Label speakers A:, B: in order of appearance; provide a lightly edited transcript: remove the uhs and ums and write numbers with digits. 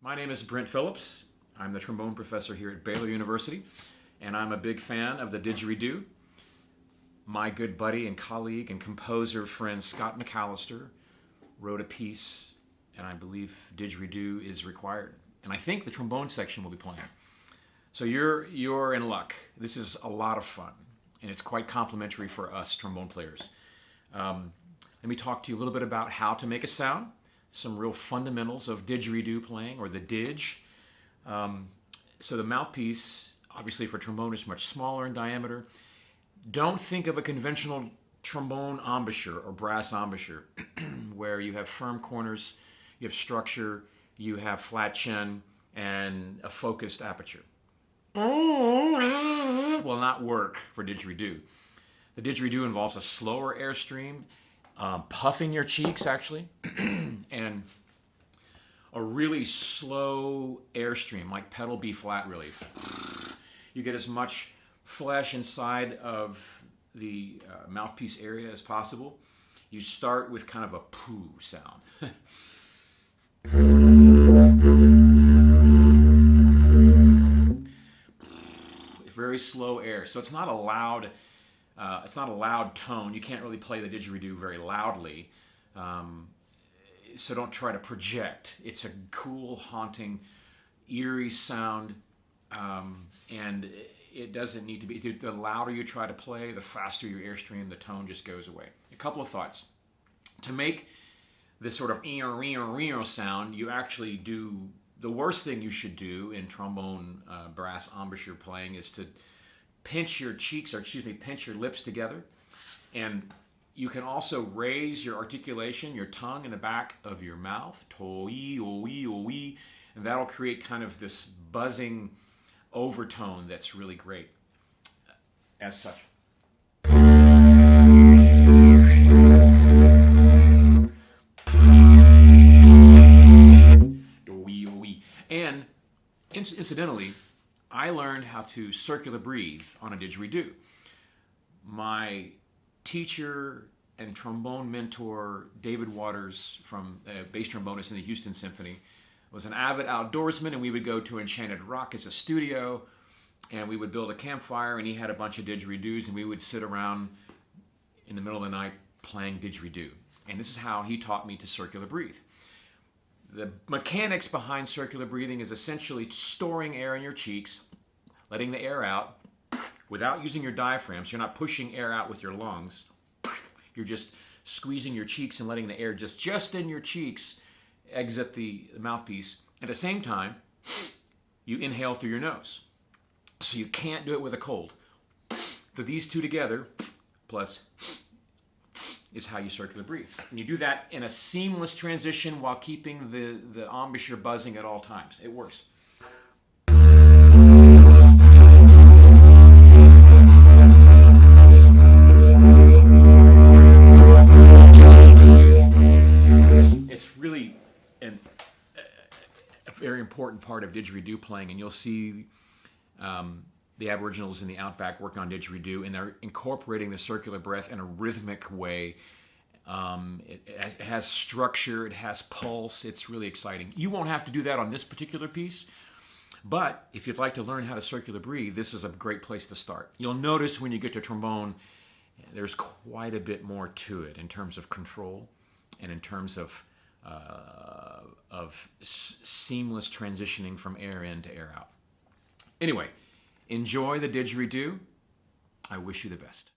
A: My name is Brent Phillips. I'm the trombone professor here at Baylor University, and I'm a big fan of the didgeridoo. My good buddy and colleague and composer friend Scott McAllister wrote a piece, and I believe didgeridoo is required. And I think the trombone section will be playing. So you're in luck. This is a lot of fun, and it's quite complimentary for us trombone players. Let me talk to you a little bit about how to make a sound, some real fundamentals of didgeridoo playing, or the didg. So the mouthpiece, obviously for trombone, is much smaller in diameter. Don't think of a conventional trombone embouchure or brass embouchure where you have firm corners, you have structure, you have flat chin, and a focused aperture. Will not work for didgeridoo. The didgeridoo involves a slower airstream, puffing your cheeks actually, and a really slow airstream, like pedal B flat really. You get as much flesh inside of the mouthpiece area as possible. You start with kind of a poo sound. Very slow air, so it's not a loud tone. You can't really play the didgeridoo very loudly, so don't try to project. It's a cool, haunting, eerie sound, and it doesn't need to be. The louder you try to play, the faster your airstream, the tone just goes away. A couple of thoughts. To make this sort of eeeee sound, you actually do, the worst thing you should do in trombone brass embouchure playing is to pinch your cheeks, or pinch your lips together. And you can also raise your articulation, your tongue in the back of your mouth, taaah, ooooeeeee, ooooeeeee, and that'll create kind of this buzzing overtone that's really great as such. And incidentally, I learned how to circular breathe on a didgeridoo. My teacher and trombone mentor, David Waters, from bass trombonist in the Houston Symphony, was an avid outdoorsman, and we would go to Enchanted Rock as a studio, and we would build a campfire, and he had a bunch of didgeridoos, and we would sit around in the middle of the night playing didgeridoo. And this is how he taught me to circular breathe. The mechanics behind circular breathing is essentially storing air in your cheeks, letting the air out without using your diaphragm. So you're not pushing air out with your lungs. You're just squeezing your cheeks and letting the air just in your cheeks exit the mouthpiece. At the same time, you inhale through your nose. So you can't do it with a cold. So these two together, plus, is how you circular breathe. And you do that in a seamless transition while keeping the embouchure buzzing at all times. It works. It's really a very important part of didgeridoo playing, and you'll see the Aboriginals in the outback working on didgeridoo, and they're incorporating the circular breath in a rhythmic way. It has structure, it has pulse. It's really exciting. You won't have to do that on this particular piece, but if you'd like to learn how to circular breathe, this is a great place to start. You'll notice when you get to trombone, there's quite a bit more to it in terms of control and in terms of seamless transitioning from air in to air out. Anyway, enjoy the didgeridoo. I wish you the best.